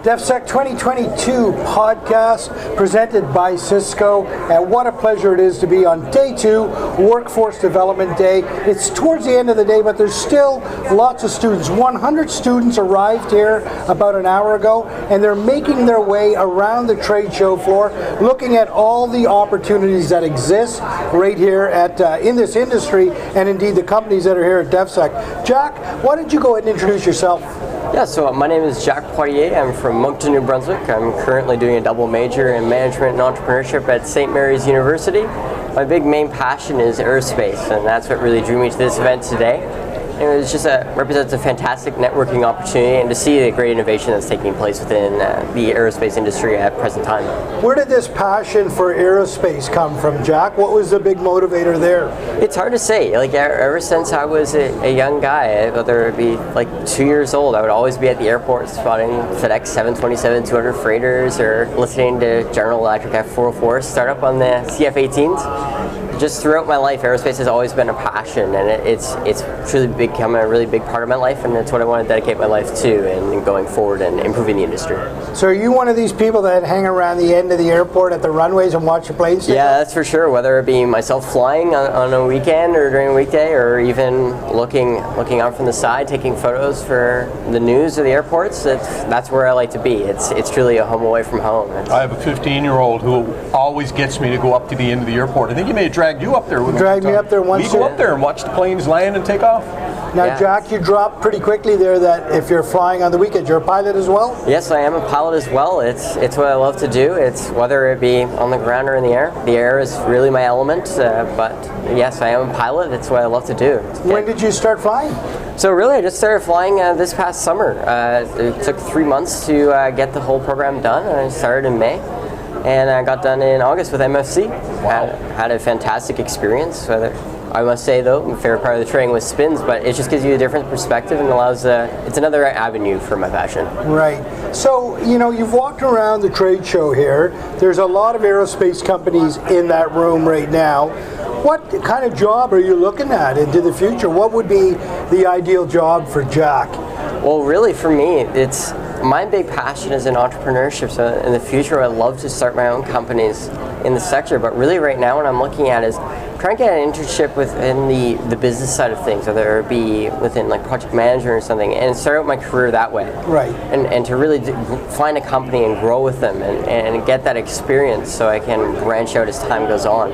DevSec 2022 podcast presented by Cisco, and what a pleasure it is to be on day 2, Workforce Development Day. It's towards the end of the day, but there's still lots of students. 100 students arrived here about an hour ago, and they're making their way around the trade show floor, looking at all the opportunities that exist right here at in this industry, and indeed the companies that are here at DevSec. Jack, why don't you go ahead and introduce yourself? Yeah, so my name is Jack Poirier. I'm from Moncton, New Brunswick. I'm currently doing a double major in management and entrepreneurship at St. Mary's University. My big main passion is aerospace, and that's what really drew me to this event today. And it was just represents a fantastic networking opportunity, and to see the great innovation that's taking place within the aerospace industry at present time. Where did this passion for aerospace come from, Jack? What was the big motivator there? It's hard to say. Like ever since I was a young guy, whether it be like 2 years old, I would always be at the airport spotting FedEx 727-200 freighters or listening to General Electric F404 start up on the CF-18s. Just throughout my life, aerospace has always been a passion, and it's truly become a really big part of my life, and it's what I want to dedicate my life to and going forward and improving the industry. So are you one of these people that hang around the end of the airport at the runways and watch the planes? Yeah, that's for sure. Whether it be myself flying on a weekend or during a weekday, or even looking out from the side, taking photos for the news of the airports, that's where I like to be. It's truly a home away from home. I have a 15-year-old who always gets me to go up to the end of the airport. I think you may have dragged you up there. Dragged me up there once. We go up there and watch the planes land and take off. Now, yeah. Jack, you dropped pretty quickly there that if you're flying on the weekend, you're a pilot as well? Yes, I am a pilot as well. It's what I love to do. It's whether it be on the ground or in the air. The air is really my element, but yes, I am a pilot. It's what I love to do. When did you start flying? So really, I just started flying this past summer. It took 3 months to get the whole program done. I started in May, and I got done in August with MFC. Wow. Had a fantastic experience. I must say, though, my favorite part of the training was spins, but it just gives you a different perspective and allows, it's another avenue for my passion. Right. So, you've walked around the trade show here. There's a lot of aerospace companies in that room right now. What kind of job are you looking at into the future? What would be the ideal job for Jack? Well, really, for me, it's my big passion is in entrepreneurship. So in the future, I'd love to start my own companies in the sector. But really, right now, what I'm looking at is trying to get an internship within the business side of things, whether it be within like project management or something, and start out my career that way. Right. And to really find a company and grow with them and get that experience so I can branch out as time goes on.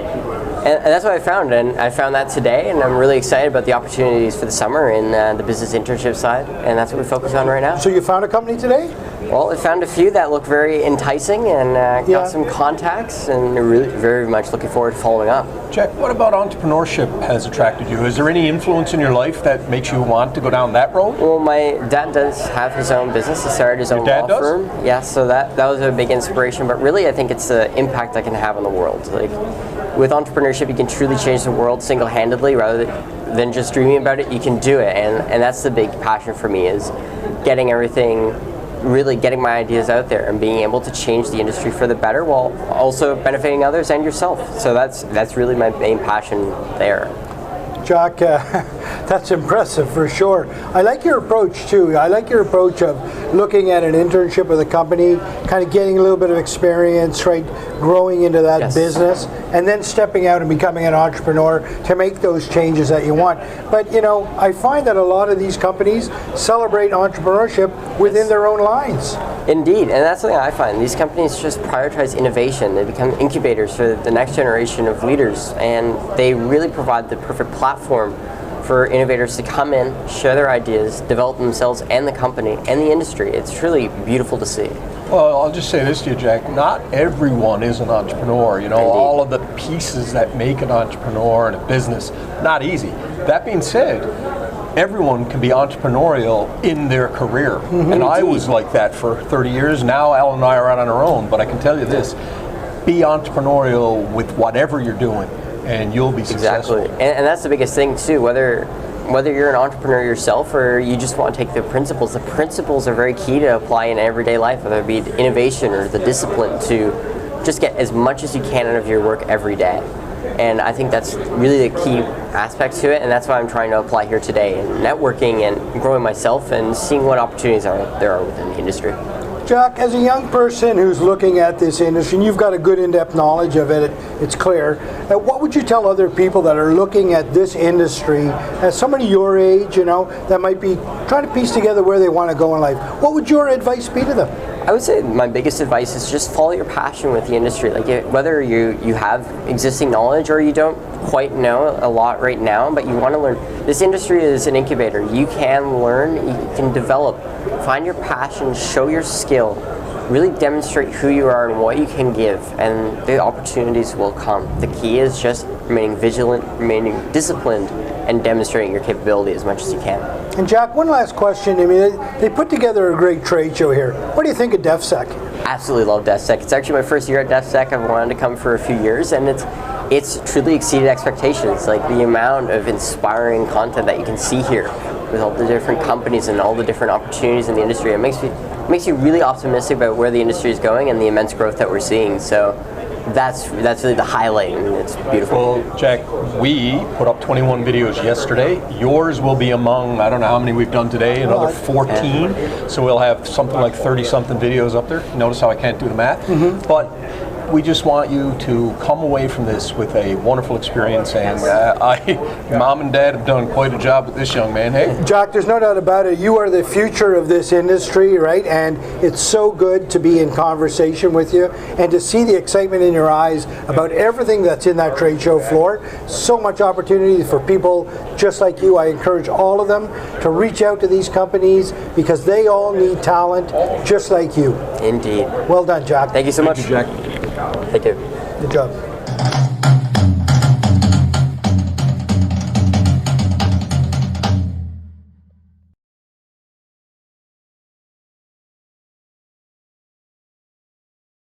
And that's what I found, and I found that today, and I'm really excited about the opportunities for the summer in the business internship side, and that's what we focus on right now. So you found a company today? Well, I found a few that look very enticing, and got some contacts, and really very much looking forward to following up. Jack, what about entrepreneurship has attracted you? Is there any influence in your life that makes you want to go down that road? Well, my dad does have his own business. He started his own law firm. Yeah, so that was a big inspiration, but really I think it's the impact I can have on the world. Like, with entrepreneurship, you can truly change the world single-handedly rather than just dreaming about it. You can do it, and that's the big passion for me, is getting my ideas out there and being able to change the industry for the better while also benefiting others and yourself. So that's really my main passion there. Jack, that's impressive for sure. I like your approach too. I like your approach of looking at an internship with a company, kind of getting a little bit of experience, right, growing into that business, and then stepping out and becoming an entrepreneur to make those changes that you want. But I find that a lot of these companies celebrate entrepreneurship within their own lines. Indeed, and that's something I find. These companies just prioritize innovation. They become incubators for the next generation of leaders, and they really provide the perfect platform for innovators to come in, share their ideas, develop themselves and the company and the industry. It's truly beautiful to see. Well, I'll just say this to you, Jack. Not everyone is an entrepreneur. Indeed. All of the pieces that make an entrepreneur and a business, not easy. That being said, everyone can be entrepreneurial in their career. Mm-hmm. And I was like that for 30 years. Now Ellen and I are out on our own, but I can tell you this, be entrepreneurial with whatever you're doing and you'll be successful. Exactly, and that's the biggest thing too, whether you're an entrepreneur yourself or you just want to take the principles are very key to apply in everyday life, whether it be innovation or the discipline to just get as much as you can out of your work every day. And I think that's really the key aspect to it, and that's why I'm trying to apply here today, and networking and growing myself and seeing what opportunities there are within the industry. Jack, as a young person who's looking at this industry, and you've got a good in-depth knowledge of it, it's clear, what would you tell other people that are looking at this industry, as somebody your age, that might be trying to piece together where they want to go in life? What would your advice be to them? I would say my biggest advice is just follow your passion with the industry. Whether you have existing knowledge or you don't quite know a lot right now, but you want to learn. This industry is an incubator. You can learn, you can develop, find your passion, show your skill, really demonstrate who you are and what you can give, and the opportunities will come. The key is just remaining vigilant, remaining disciplined, and demonstrating your capability as much as you can. And Jack, one last question. I mean, they put together a great trade show here. What do you think of DefSec? Absolutely love DefSec. It's actually my first year at DefSec. I've wanted to come for a few years, and it's truly exceeded expectations. Like the amount of inspiring content that you can see here with all the different companies and all the different opportunities in the industry, it makes you really optimistic about where the industry is going and the immense growth that we're seeing. So that's really the highlight. I mean, it's beautiful. Well, Jack, we put up 21 videos yesterday. Yours will be among, I don't know how many we've done today, another 14. So we'll have something like 30-something videos up there. Notice how I can't do the math. But we just want you to come away from this with a wonderful experience, and Mom and Dad have done quite a job with this young man. Hey, Jack, there's no doubt about it. You are the future of this industry, right? And it's so good to be in conversation with you and to see the excitement in your eyes about everything that's in that trade show floor. So much opportunity for people just like you. I encourage all of them to reach out to these companies because they all need talent just like you. Indeed. Well done, Jack. Thank you so much. Jack. Thank you. Good job.